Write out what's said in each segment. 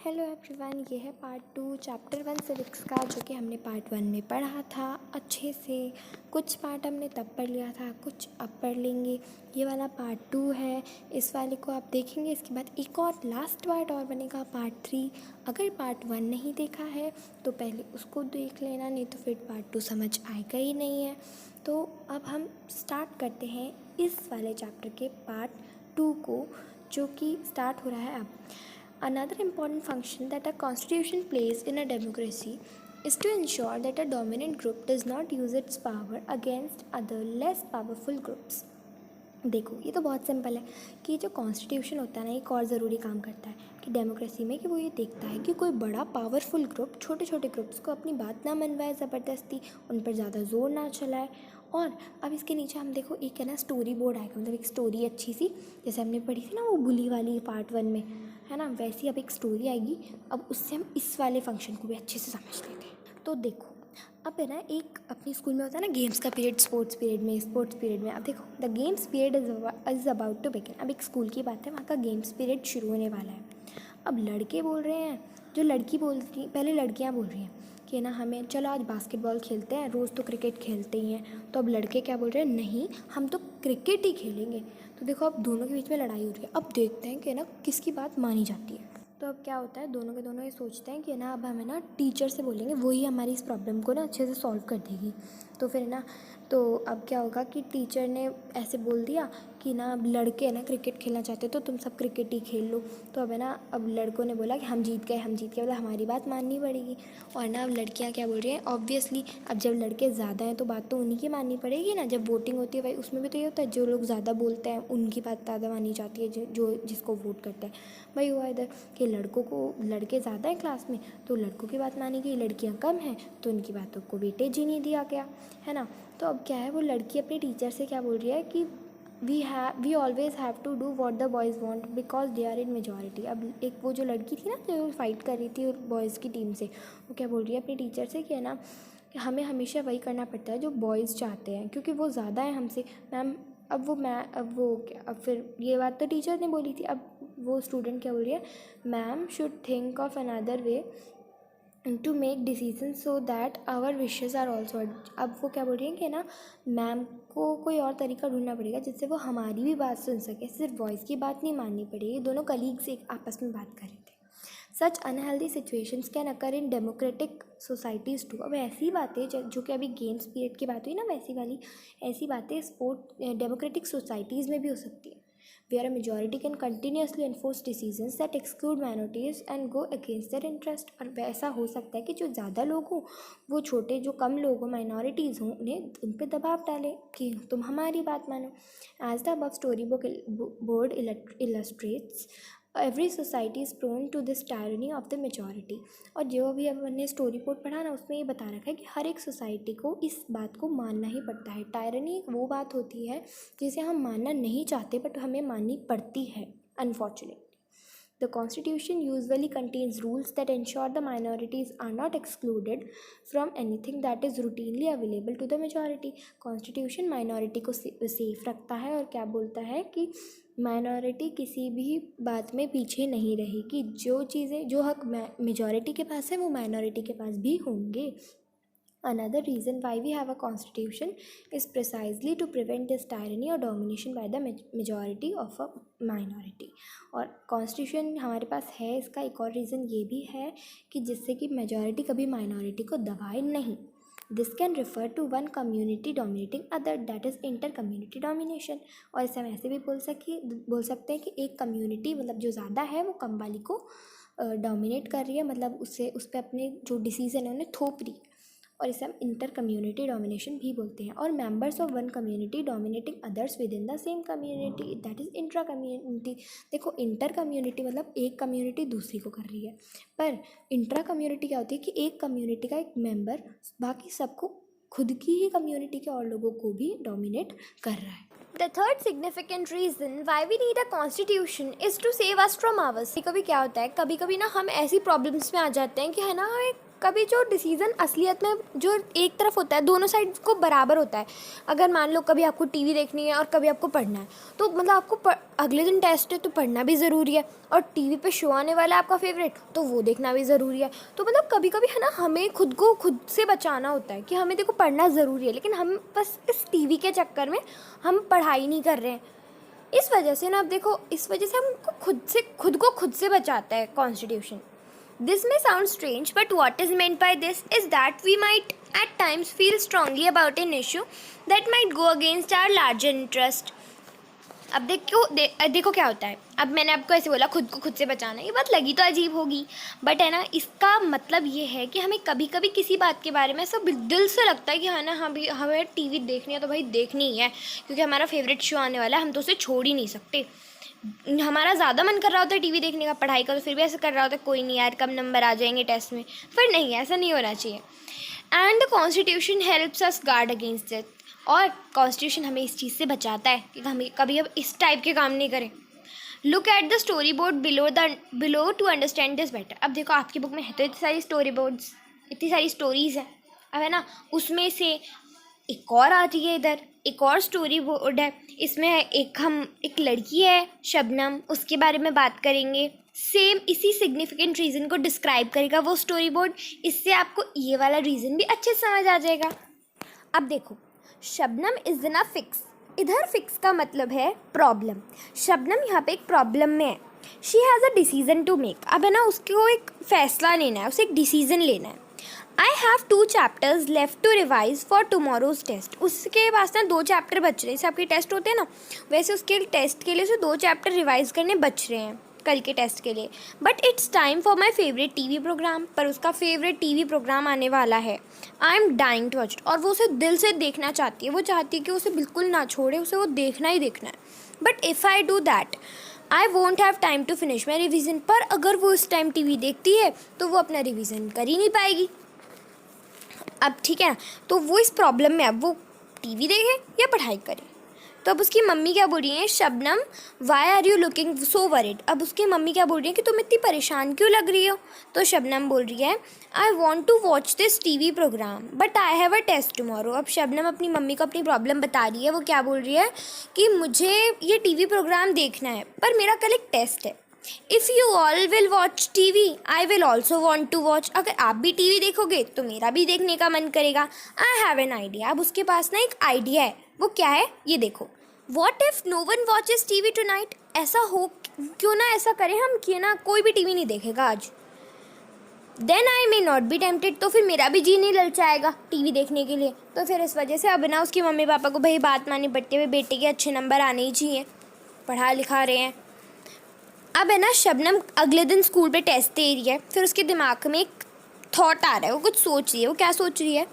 Hello everyone, ये है part 2 chapter 1 civics का, जो कि हमने पार्ट 1 में पढ़ा था अच्छे से। कुछ पार्ट हमने तब पढ़ लिया था, कुछ अब पढ़ लेंगे। ये वाला पार्ट 2 है। इस वाले को आप देखेंगे, इसके बाद एक और लास्ट पार्ट और बनेगा पार्ट 3। अगर पार्ट 1 नहीं देखा है तो पहले उसको देख लेना, नहीं तो फिर पार्ट 2 समझ आएगा ही नहीं है। तो अब हम स्टार्ट करते हैं इस वाले चैप्टर के पार्ट 2 को, जो कि स्टार्ट हो रहा है अब। Another important function that a constitution plays in a democracy is to ensure that a dominant group does not use its power against other less powerful groups. देखो, ये तो बहुत सिंपल है कि जो कॉन्स्टिट्यूशन होता है ना, एक और ज़रूरी काम करता है कि डेमोक्रेसी में, कि वो ये देखता है कि कोई बड़ा पावरफुल ग्रुप छोटे छोटे ग्रुप्स को अपनी बात ना मनवाए, ज़बरदस्ती उन पर ज़्यादा जोर ना चलाए। और अब इसके नीचे हम देखो, एक है ना स्टोरी बोर्ड आएगा, मतलब एक स्टोरी अच्छी सी, जैसे हमने पढ़ी थी ना वो बुली वाली पार्ट 1 में, है ना, वैसी अब एक स्टोरी आएगी। अब उससे हम इस वाले फंक्शन को भी अच्छे से समझ लेते हैं। तो देखो, अब है ना, एक अपने स्कूल में होता है ना गेम्स का पीरियड, स्पोर्ट्स पीरियड में अब देखो, the games period is about to begin. अब एक स्कूल की बात है, वहाँ का गेम्स पीरियड शुरू होने वाला है। अब लड़के बोल रहे हैं, जो लड़की बोल रही, पहले लड़कियाँ बोल रही हैं कि ना हमें चलो आज बास्केटबॉल खेलते हैं, रोज़ तो क्रिकेट खेलते ही हैं। तो अब लड़के क्या बोल रहे हैं, नहीं हम तो क्रिकेट ही खेलेंगे। तो देखो, अब दोनों के बीच में लड़ाई हो रही है। अब देखते हैं कि ना किसकी बात मानी जाती है। तो अब क्या होता है, दोनों के दोनों ये सोचते हैं कि ना अब हमें ना टीचर से बोलेंगे, वही हमारी इस प्रॉब्लम को ना अच्छे से सॉल्व कर देगी। तो फिर ना, तो अब क्या होगा कि टीचर ने ऐसे बोल दिया कि ना अब लड़के ना क्रिकेट खेलना चाहते तो तुम सब क्रिकेट ही खेल लो। तो अब है ना, अब लड़कों ने बोला कि हम जीत गए मतलब हमारी बात माननी पड़ेगी। और ना अब लड़कियां क्या बोल रही हैं, ऑब्वियसली अब जब लड़के ज़्यादा हैं तो बात तो उन्हीं की माननी पड़ेगी ना। जब वोटिंग होती है भाई, उसमें भी तो ये होता है, जो लोग ज़्यादा बोलते हैं उनकी बात ज़्यादा मानी जाती है, जो जिसको वोट करते हैं। भाई हुआ इधर कि लड़के ज़्यादा हैं क्लास में तो लड़कों की बात मानी गई, लड़कियाँ कम हैं तो उनकी बातों को वेटेज ही नहीं दिया गया, है ना। तो अब क्या है, वो लड़की अपने टीचर से क्या बोल रही है कि we always have to do what the boys want because they are in majority. अब एक वो जो लड़की थी ना, जो फाइट कर रही थी बॉयज़ की टीम से, वो क्या बोल रही है अपनी टीचर से कि है ना, कि हमें हमेशा वही करना पड़ता है जो बॉयज़ चाहते हैं, क्योंकि वो ज़्यादा है हमसे मैम। अब फिर ये बात तो टीचर ने बोली थी। अब वो स्टूडेंट क्या बोल रही है, ma'am should think of another way to make decision so that our wishes are also. अब वो क्या बोल रही हैं कि ना, मैम को कोई और तरीका ढूंढना पड़ेगा जिससे वो हमारी भी बात सुन सके, सिर्फ वॉइस की बात नहीं माननी पड़ेगी। दोनों कलीग्स एक आपस में बात कर रहे थे। Such unhealthy situations can occur in democratic societies too. अब ऐसी बातें जो कि अभी गेम्स पीरियड की बात हुई ना, वैसी वाली ऐसी बातें डेमोक्रेटिक सोसाइटीज़ में भी हो सकती है, where a majority can continuously enforce decisions that exclude minorities and go against their interest। और वैसा हो सकता है कि जो ज़्यादा लोग हों, वो छोटे जो कम लोग हों, माइनॉरिटीज़ हों, उन्हें उन पर दबाव डालें कि तुम हमारी बात मानो। As the above storyboard illustrates, every society is prone to this tyranny of the majority. और जो भी अब हमने स्टोरी बोर्ड पढ़ा ना, उसमें ये बता रखा है कि हर एक सोसाइटी को इस बात को मानना ही पड़ता है। टायरनी एक वो बात होती है जिसे हम मानना नहीं चाहते बट हमें माननी पड़ती है, unfortunately. The Constitution usually contains rules that ensure the minorities are not excluded from anything that is routinely available to the majority। Constitution minority को सेफ रखता है और क्या बोलता है कि माइनॉरिटी किसी भी बात में पीछे नहीं रहेगी। जो चीज़ें, जो हक मेजॉरिटी के पास है वो माइनॉरिटी के पास भी होंगे। Another reason why we have a constitution is precisely to prevent this tyranny or domination by the majority of a minority। और कॉन्स्टिट्यूशन हमारे पास है, इसका एक और रीज़न ये भी है कि जिससे कि मेजॉरिटी कभी माइनॉरिटी को दबाए नहीं। This can refer to one community dominating other, that is inter community domination. और इसे हम ऐसे भी बोल सकते हैं कि एक कम्युनिटी, मतलब जो ज़्यादा है, वो कम वाली को डोमिनेट कर रही है, मतलब उससे उस पर अपने जो डिसीजन है उन्हें थोप रही है। और इसे हम इंटर कम्युनिटी डोमिनेशन भी बोलते हैं। और members of one community dominating others with in the same community, that is intra community. देखो, इंटर कम्युनिटी मतलब एक कम्युनिटी दूसरी को कर रही है, पर इंट्रा कम्युनिटी क्या होती है कि एक कम्युनिटी का एक मेंबर बाकी सबको, खुद की ही कम्युनिटी के और लोगों को भी डोमिनेट कर रहा है। The third significant reason why we need a constitution is to save us from ours। कभी क्या होता है, कभी कभी ना हम ऐसी प्रॉब्लम्स में आ जाते हैं कि है ना, एक कभी जो डिसीज़न असलियत में जो एक तरफ होता है, दोनों साइड को बराबर होता है। अगर मान लो कभी आपको टीवी देखनी है और कभी आपको पढ़ना है, तो मतलब आपको अगले दिन टेस्ट है तो पढ़ना भी ज़रूरी है, और टीवी पे शो आने वाला है आपका फेवरेट, तो वो देखना भी ज़रूरी है। तो मतलब कभी कभी है ना, हमें खुद को खुद से बचाना होता है कि हमें देखो पढ़ना ज़रूरी है, लेकिन हम बस इस टीवी के चक्कर में हम पढ़ाई नहीं कर रहे हैं। इस वजह से ना, आप देखो, इस वजह से हमको खुद को खुद से बचाता है constitution. This may sound strange, but what is meant by this is that we might at times feel strongly about an issue that might go against our larger interest. अब देखो क्या होता है। अब मैंने आपको ऐसे बोला खुद को खुद से बचाना, ये बात लगी तो अजीब होगी, बट है ना, इसका मतलब ये है कि हमें कभी कभी किसी बात के बारे में ऐसा दिल से लगता है कि हाँ ना, हमें टीवी देखनी है तो भाई देखनी ही है, क्योंकि हमारा फेवरेट शो आने वाला है, हम तो उसे छोड़ ही नहीं सकते। हमारा ज़्यादा मन कर रहा होता है टीवी देखने का, पढ़ाई का, तो फिर भी ऐसा कर रहा होता है कोई नहीं यार, कम नंबर आ जाएंगे टेस्ट में। पर नहीं, ऐसा नहीं होना चाहिए। And the constitution helps us guard against it. और कॉन्स्टिट्यूशन हमें इस चीज़ से बचाता है कि हमें कभी अब इस टाइप के काम नहीं करें। Look at the storyboard below to understand this better. अब देखो आपकी बुक में है तो इतनी सारी स्टोरी बोर्ड्स, इतनी सारी स्टोरीज़ है, अब है ना, उसमें से एक और आती है, इधर एक और स्टोरी बोर्ड है, इसमें एक लड़की है शबनम, उसके बारे में बात करेंगे। सेम इसी सिग्निफिकेंट रीज़न को डिस्क्राइब करेगा वो स्टोरी बोर्ड। इससे आपको ये वाला रीज़न भी अच्छे से समझ आ जाएगा। अब देखो, Shabnam is in a fix, इधर फिक्स का मतलब है प्रॉब्लम। शबनम यहाँ पे एक प्रॉब्लम में है। She has a decision to make. अब है ना, उसको एक फ़ैसला लेना है, उसे एक डिसीज़न लेना है। I have 2 chapters left to revise for tomorrow's test. उसके पास ना 2 चैप्टर बच रहे हैं, जैसे आपके टेस्ट होते हैं ना, वैसे उसके टेस्ट के लिए उसे 2 चैप्टर रिवाइज करने बच रहे हैं कल के टेस्ट के लिए। But it's time for my favourite TV programme. पर उसका फेवरेट टीवी प्रोग्राम आने वाला है, I am dying to watch, और वो उसे दिल से देखना चाहती है। वो चाहती है कि उसे बिल्कुल ना छोड़े, उसे वो देखना ही देखना है। But if I do that I won't have time to finish my revision. पर अगर वो इस टाइम टीवी देखती है तो वो अपना रिविज़न कर ही नहीं पाएगी। अब ठीक है, तो वो इस प्रॉब्लम में, अब वो टीवी देखे या पढ़ाई करे। तो अब उसकी मम्मी क्या बोल रही है, Shabnam why are you looking so worried. अब उसकी मम्मी क्या बोल रही है कि तुम इतनी परेशान क्यों लग रही हो। तो शबनम बोल रही है, I want to watch this TV programme but I have a test tomorrow. अब शबनम अपनी मम्मी को अपनी प्रॉब्लम बता रही है। वो क्या बोल रही है कि मुझे ये टीवी प्रोग्राम देखना है, पर मेरा कल एक टेस्ट है। If you all will watch TV I will also want to watch. अगर आप भी टीवी देखोगे तो मेरा भी देखने का मन करेगा। I have an idea. अब उसके पास ना एक आइडिया है। वो क्या है, ये देखो। What if no one watches TV tonight. ऐसा हो, क्यों ना ऐसा करें हम कि ना कोई भी टीवी नहीं देखेगा आज। Then I may not be tempted. तो फिर मेरा भी जी नहीं ललचाएगा टीवी देखने के लिए। तो फिर इस वजह से अब ना उसकी मम्मी पापा को भाई बात माननी पड़ती है, बेटे के अच्छे नंबर आने ही चाहिए, पढ़ा लिखा रहे हैं। अब है ना, शबनम अगले दिन स्कूल पे टेस्ट दे रही है। फिर उसके दिमाग में एक थॉट आ रहा है, वो कुछ सोच रही है। वो क्या सोच रही है,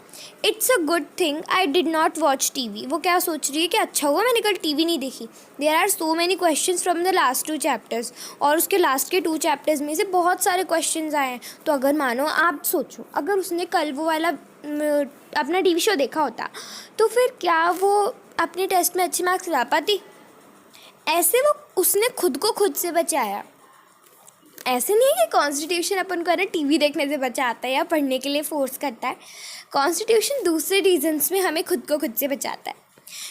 it's a good thing I did not watch TV. वो क्या सोच रही है कि अच्छा हुआ मैंने कल टीवी नहीं देखी। There are so many questions from the last 2 chapters. और उसके लास्ट के 2 चैप्टर्स में से बहुत सारे क्वेश्चंस आए हैं। तो अगर मानो, आप सोचो, अगर उसने कल वो वाला अपना टीवी शो देखा होता, तो फिर क्या वो अपने टेस्ट में अच्छे मार्क्स ला पाती। ऐसे वो उसने खुद को खुद से बचाया। ऐसे नहीं है कि कॉन्स्टिट्यूशन अपन को है ना टीवी देखने से बचाता है या पढ़ने के लिए फोर्स करता है। कॉन्स्टिट्यूशन दूसरे रीजन्स में हमें खुद को खुद से बचाता है।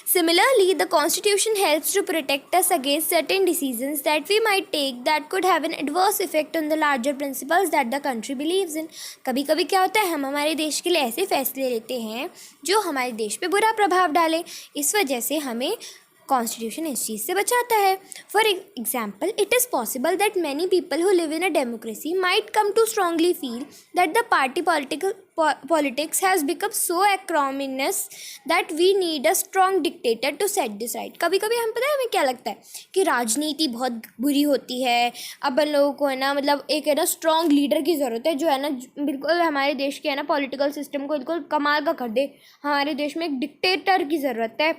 Similarly, the Constitution helps to protect us against certain decisions that we might take that could have an adverse effect on the larger principles that the country believes in. कभी कभी क्या होता है, हम हमारे देश के लिए ऐसे फैसले लेते हैं जो हमारे देश पे बुरा प्रभाव डाले। इस वजह से हमें कॉन्स्टिट्यूशन इस चीज़ से बचाता है। For example, it is possible that many people who live in a democracy might come to strongly feel that the party politics has become so acrimonious that we need a strong dictator to set this right. कभी कभी हम, पता है हमें क्या लगता है कि राजनीति बहुत बुरी होती है। अपन लोगों को है ना, मतलब एक है ना स्ट्रॉन्ग लीडर की ज़रूरत है, जो है ना बिल्कुल हमारे देश के है ना पॉलिटिकल सिस्टम को बिल्कुल कमाल का कर दे। हमारे देश में एक डिक्टेटर की ज़रूरत है।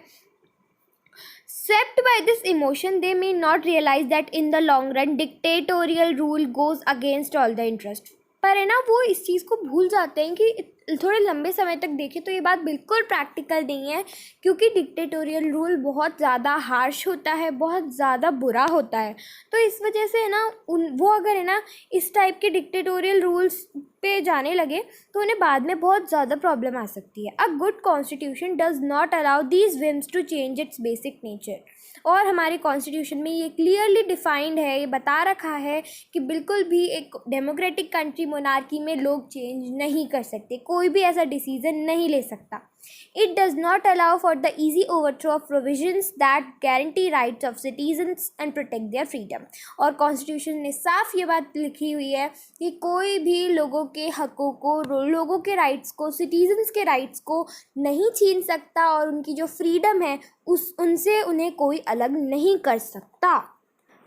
Swept by this emotion, they may not realize that in the long run, dictatorial rule goes against all the interest. पर है ना, वो इस चीज़ को भूल जाते हैं कि थोड़े लंबे समय तक देखें तो ये बात बिल्कुल प्रैक्टिकल नहीं है, क्योंकि डिक्टेटोरियल रूल बहुत ज़्यादा हार्श होता है, बहुत ज़्यादा बुरा होता है। तो इस वजह से है ना वो अगर है ना इस टाइप के डिक्टेटोरियल रूल्स पे जाने लगे तो उन्हें बाद में बहुत ज़्यादा प्रॉब्लम आ सकती है। A good constitution does not allow these whims to change its basic nature. और हमारे कॉन्स्टिट्यूशन में ये क्लियरली डिफाइंड है, ये बता रखा है कि बिल्कुल भी एक डेमोक्रेटिक कंट्री मोनार्की में लोग चेंज नहीं कर सकते, कोई भी ऐसा डिसीजन नहीं ले सकता। It does not allow for the easy overthrow of provisions that guarantee rights of citizens and protect their freedom। और कॉन्स्टिट्यूशन ने साफ ये बात लिखी हुई है कि कोई भी लोगों के हकों को, लोगों के राइट्स को, सिटीजन्स के राइट्स को नहीं छीन सकता, और उनकी जो फ्रीडम है उनसे उन्हें कोई अलग नहीं कर सकता।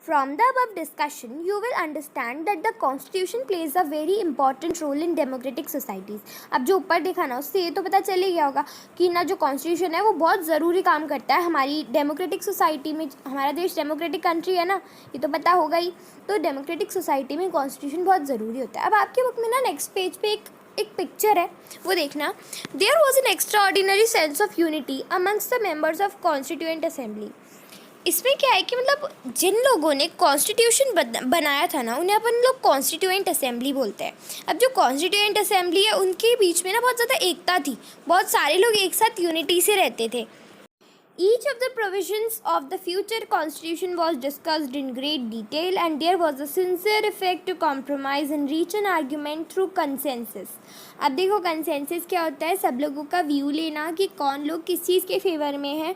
From the above discussion, you will understand that the Constitution plays a very important role in democratic societies। अब जो ऊपर देखा ना उससे ये तो पता चल ही गया होगा कि ना जो कॉन्स्टिट्यूशन है वो बहुत ज़रूरी काम करता है हमारी डेमोक्रेटिक सोसाइटी में। हमारा देश डेमोक्रेटिक कंट्री है ना, ये तो पता होगा ही। तो डेमोक्रेटिक सोसाइटी में कॉन्स्टिट्यूशन बहुत ज़रूरी होता है। अब आपके बुक में ना नेक्स्ट पेज पे एक पिक्चर है, वो देखना। There was an extraordinary sense of unity amongst the members of constituent assembly. इसमें क्या है कि मतलब जिन लोगों ने कॉन्स्टिट्यूशन बनाया था ना, उन्हें अपन लोग कॉन्स्टिट्यूएंट असेंबली बोलते हैं। अब जो कॉन्स्टिट्यूएंट असेंबली है उनके बीच में ना बहुत ज़्यादा एकता थी, बहुत सारे लोग एक साथ यूनिटी से रहते थे। Each of the provisions of the future constitution was discussed in great detail, and there was a sincere effort to compromise and reach an argument through consensus। अब देखो कंसेंसस क्या होता है, सब लोगों का व्यू लेना कि कौन लोग किस चीज़ के फेवर में है,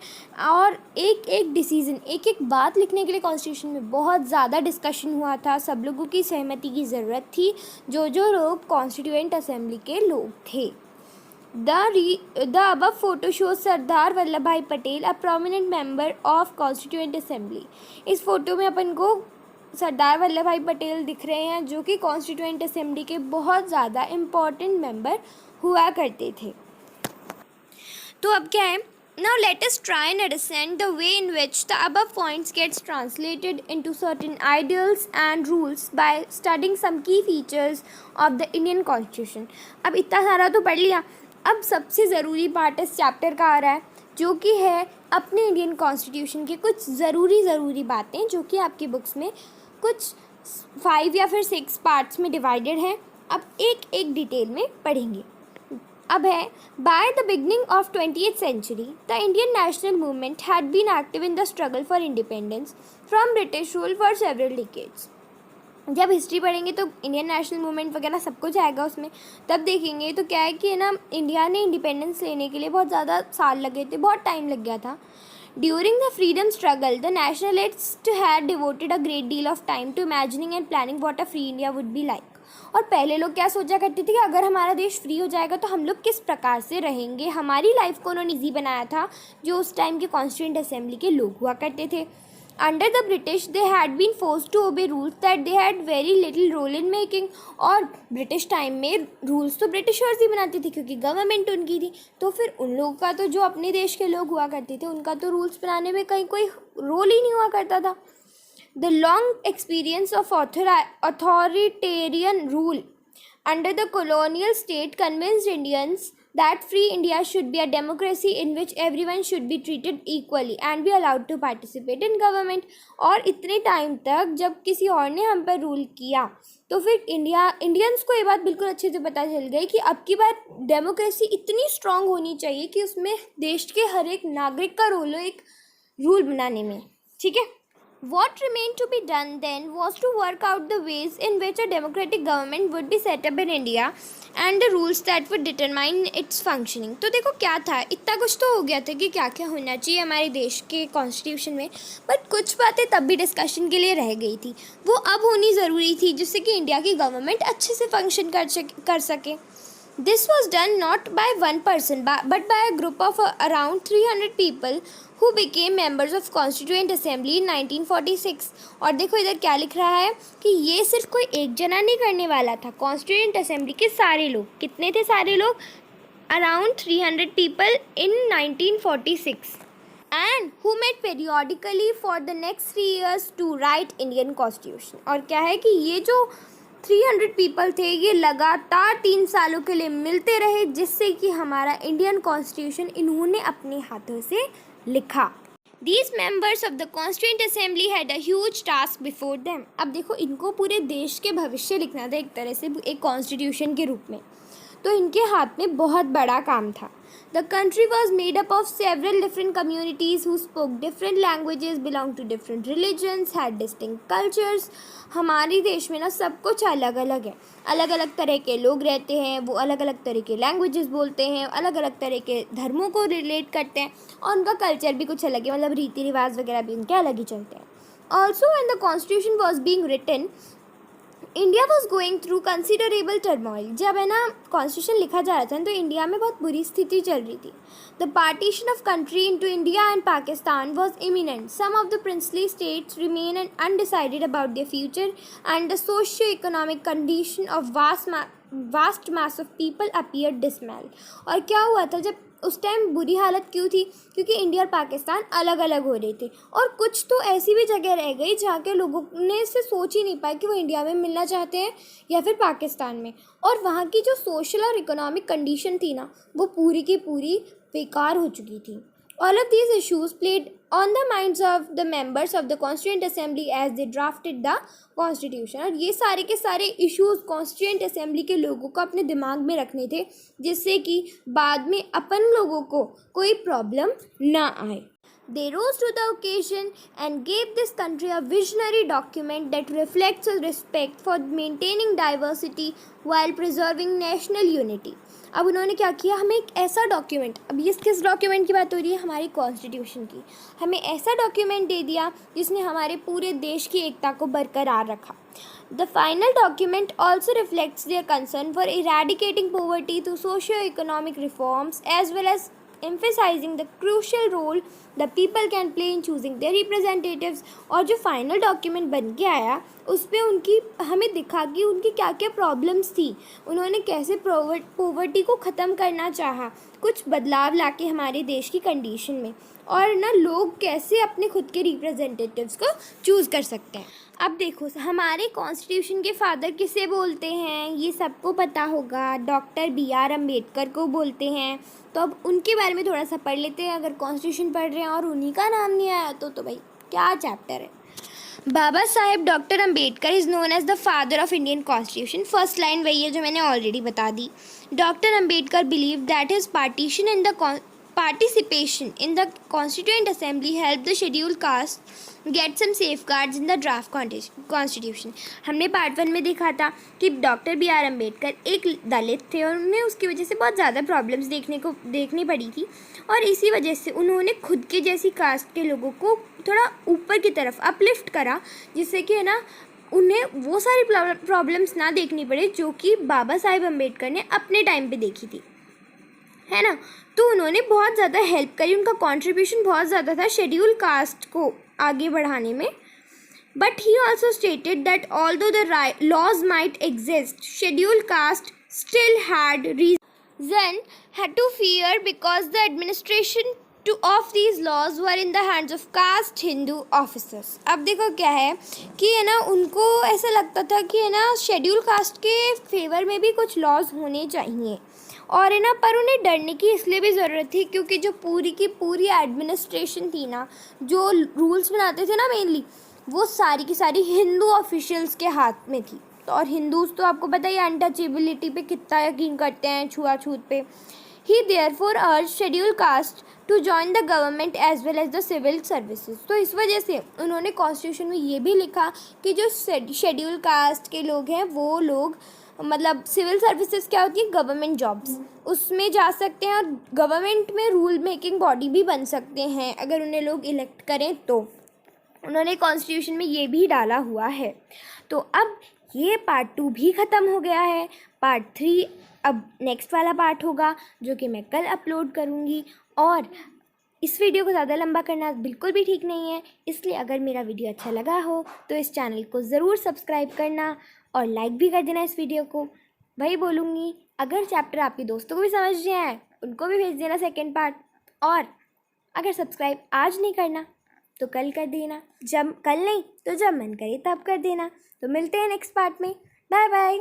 और एक एक डिसीजन, एक एक बात लिखने के लिए कॉन्स्टिट्यूशन में बहुत ज़्यादा डिस्कशन हुआ था। सब लोगों की सहमति की ज़रूरत थी, जो लोग कॉन्स्टिट्यूएंट असेंबली के लोग थे। The above photo shows Sardar Vallabh भाई Patel, a prominent member of Constituent Assembly। इस फोटो में अपन को सरदार वल्लभ भाई पटेल दिख रहे हैं, जो कि कॉन्स्टिट्यूएंट असेंबली के बहुत ज़्यादा इम्पॉर्टेंट मेंबर हुआ करते थे। तो अब क्या है, now let us try and understand the way in which the above points gets translated into certain ideals and rules by studying some key features of the Indian Constitution। अब इतना सारा तो पढ़ लिया, अब सबसे ज़रूरी पार्ट इस चैप्टर का आ रहा है, जो कि है अपने इंडियन कॉन्स्टिट्यूशन की कुछ ज़रूरी बातें, जो कि आपकी बुक्स में कुछ 5 या फिर 6 पार्ट्स में डिवाइडेड हैं। अब एक एक डिटेल में पढ़ेंगे। अब है, by the beginning of 20th century the Indian national movement had been active in the struggle for independence from British rule for several decades. जब हिस्ट्री पढ़ेंगे तो इंडियन नेशनल मूवमेंट वगैरह सब कुछ आएगा उसमें, तब देखेंगे तो क्या है कि ना इंडिया ने इंडिपेंडेंस लेने के लिए बहुत ज़्यादा साल लगे थे, बहुत टाइम लग गया था। During the freedom struggle the nationalist had devoted a great deal of time to imagining and planning what a free India would be like. और पहले लोग क्या सोचा करते थे कि अगर हमारा देश फ्री हो जाएगा तो हम लोग किस प्रकार से रहेंगे, हमारी लाइफ को उन्होंने ईजी बनाया था, जो उस टाइम के कॉन्स्टिट्यूएंट असेंबली के लोग हुआ करते थे। Under the British, they had been forced to obey rules that they had very little role in making। और ब्रिटिश टाइम में रूल्स तो ब्रिटिशर्स ही बनाते थे, क्योंकि गवर्नमेंट उनकी थी। तो फिर उन लोगों का तो, जो अपने देश के लोग हुआ करते थे, उनका तो रूल्स बनाने में कहीं कोई रोल ही नहीं हुआ करता था। The long experience of authoritarian rule under the colonial state convinced Indians that free India should be a democracy in which everyone should be treated equally and be allowed to participate in government। और इतने time तक जब किसी और ने हम पर rule किया तो फिर इंडियंस को ये बात बिल्कुल अच्छे से पता चल गई कि अब की बार डेमोक्रेसी इतनी स्ट्रांग होनी चाहिए कि उसमें देश के हर एक नागरिक का रोल हो एक रूल बनाने में। ठीक है, What remained to be done then was to work out the ways in which a democratic government would be set up in India and the rules that would determine its functioning। तो देखो क्या था, इतना कुछ तो हो गया था कि क्या क्या होना चाहिए हमारे देश के कॉन्स्टिट्यूशन में, बट कुछ बातें तब भी डिस्कशन के लिए रह गई थी, वो अब होनी ज़रूरी थी, जिससे कि इंडिया की गवर्नमेंट अच्छे से फंक्शन कर सके। This was done not by one person but by a group of around 300 people who became members of Constituent Assembly in 1946। और देखो इधर क्या लिख रहा है कि ये सिर्फ कोई एक जना नहीं करने वाला था, कॉन्स्टिट्यूएंट असेंबली के सारे लोग, कितने थे सारे लोग, around 300 people in 1946 and who met periodically for the next 3 years to write Indian Constitution। और क्या है कि ये जो 300 पीपल थे, ये लगातार 3 सालों के लिए मिलते रहे, जिससे कि हमारा इंडियन कॉन्स्टिट्यूशन इन्होंने अपने हाथों से लिखा। These members of the Constituent Assembly had a huge task before them. अब देखो, इनको पूरे देश के भविष्य लिखना था एक तरह से एक कॉन्स्टिट्यूशन के रूप में, तो इनके हाथ में बहुत बड़ा काम था। The country was made up of several different communities who spoke different languages, belonged to different religions, had distinct cultures. हमारे देश में ना सब कुछ अलग अलग है, अलग अलग तरह के लोग रहते हैं, वो अलग अलग तरह के लैंग्वेजेस बोलते हैं, अलग अलग तरह के धर्मों को रिलेट करते हैं, और उनका कल्चर भी कुछ अलग है, मतलब रीति रिवाज वगैरह भी उनके अलग ही चलते हैं। Also when the constitution was being written, India was going through considerable turmoil. जब है ना कॉन्स्टिट्यूशन लिखा जा रहा था तो इंडिया में बहुत बुरी स्थिति चल रही थी। The partition of country into India and Pakistan was imminent. Some of the princely states remain undecided about their future and the socio economic condition of vast mass of people appear dismal. और क्या हुआ था जब उस time बुरी हालत क्यों थी? क्योंकि इंडिया और पाकिस्तान अलग अलग हो रहे थे, और कुछ तो ऐसी भी जगह रह गई जहाँ के लोगों ने से सोच ही नहीं पाए कि वो इंडिया में मिलना चाहते हैं या फिर पाकिस्तान में, और वहाँ की जो सोशल और इकोनॉमिक कंडीशन थी ना, वो पूरी की पूरी बेकार हो चुकी थी। All of these issues played on the minds of the members of the Constituent Assembly as they drafted the Constitution। और ये सारे के सारे इश्यूज कॉन्स्टिट्यूएंट असेंबली के लोगों को अपने दिमाग में रखने थे, जिससे कि बाद में अपन लोगों को कोई प्रॉब्लम ना आए। They rose to the occasion and gave this country a visionary document that reflects a respect for maintaining diversity while preserving national unity। अब उन्होंने क्या किया, हमें एक ऐसा डॉक्यूमेंट, अब ये किस डॉक्यूमेंट की बात हो रही है? हमारी कॉन्स्टिट्यूशन की। हमें ऐसा डॉक्यूमेंट दे दिया जिसने हमारे पूरे देश की एकता को बरकरार रखा। The final document also reflects their concern for eradicating poverty through socio-economic reforms as well as emphasizing the crucial role the people can play in choosing their representatives। और जो फाइनल डॉक्यूमेंट बन के आया उस पर उनकी हमें दिखा कि उनकी क्या क्या प्रॉब्लम्स थी, उन्होंने कैसे पोवर्टी को ख़त्म करना चाहा, कुछ बदलाव लाके हमारे देश की कंडीशन में, और ना लोग कैसे अपने खुद के रिप्रेजेंटेटिव्स को चूज़ कर सकते हैं। अब देखो, हमारे कॉन्स्टिट्यूशन के फादर किसे बोलते हैं? ये सबको पता होगा, डॉक्टर BR अम्बेडकर को बोलते हैं। तो अब उनके बारे में थोड़ा सा पढ़ लेते हैं। अगर कॉन्स्टिट्यूशन पढ़ रहे हैं और उन्हीं का नाम नहीं आया तो भाई क्या चैप्टर है। Baba Saheb doctor Ambedkar is known as the father of Indian constitution. First line वही है जो मैंने ऑलरेडी बता दी। Doctor Ambedkar believe that his participation in the Constituent Assembly helped the scheduled caste get some safeguards in the draft constitution। हमने part 1 में देखा था कि डॉक्टर BR अम्बेडकर एक दलित थे और उन्हें उसकी वजह से बहुत ज़्यादा प्रॉब्लम्स देखनी पड़ी थी, और इसी वजह से उन्होंने खुद के जैसी कास्ट के लोगों को थोड़ा ऊपर की तरफ अपलिफ्ट करा, जिससे कि है ना उन्हें वो सारी प्रॉब्लम्स ना देखनी पड़े जो कि बाबा साहेब अम्बेडकर ने अपने टाइम पे देखी थी, है ना। तो उन्होंने बहुत ज़्यादा हेल्प करी, उनका कंट्रीब्यूशन बहुत ज़्यादा था शेड्यूल कास्ट को आगे बढ़ाने में। But he also stated that although the laws might exist, schedule caste still had reason to fear because the administration of these laws were in the hands of caste Hindu officers। अब देखो क्या है कि है ना उनको ऐसा लगता था कि है ना शेड्यूल कास्ट के फेवर में भी कुछ लॉज होने चाहिए, और है ना पर उन्हें डरने की इसलिए भी ज़रूरत थी क्योंकि जो पूरी की पूरी एडमिनिस्ट्रेशन थी ना, जो रूल्स बनाते थे ना मेनली, वो सारी की सारी हिंदू ऑफिशियल्स के हाथ में थी। तो और हिंदूज़ तो आपको पता ही अनटचेबिलिटी पे कितना यकीन करते हैं, छुआछूत पे। He therefore urged scheduled caste to join the government as well as the civil services। तो इस वजह से उन्होंने कॉन्स्टिट्यूशन में ये भी लिखा कि जो शेड्यूल कास्ट के लोग हैं वो लोग मतलब सिविल सर्विसेज क्या होती है, गवर्नमेंट जॉब्स, उसमें जा सकते हैं और गवर्नमेंट में रूल मेकिंग बॉडी भी बन सकते हैं अगर उन्हें लोग इलेक्ट करें तो। उन्होंने कॉन्स्टिट्यूशन में ये भी डाला हुआ है। तो अब ये पार्ट 2 भी ख़त्म हो गया है। पार्ट 3 अब नेक्स्ट वाला पार्ट होगा जो कि मैं कल अपलोड करूँगी, और इस वीडियो को ज़्यादा लंबा करना बिल्कुल भी ठीक नहीं है, इसलिए अगर मेरा वीडियो अच्छा लगा हो तो इस चैनल को ज़रूर सब्सक्राइब करना और लाइक भी कर देना इस वीडियो को। वही बोलूँगी, अगर चैप्टर आपके दोस्तों को भी समझ आए उनको भी भेज देना सेकेंड पार्ट, और अगर सब्सक्राइब आज नहीं करना तो कल कर देना, जब कल नहीं तो जब मन करे तब कर देना। तो मिलते हैं नेक्स्ट पार्ट में। Bye bye.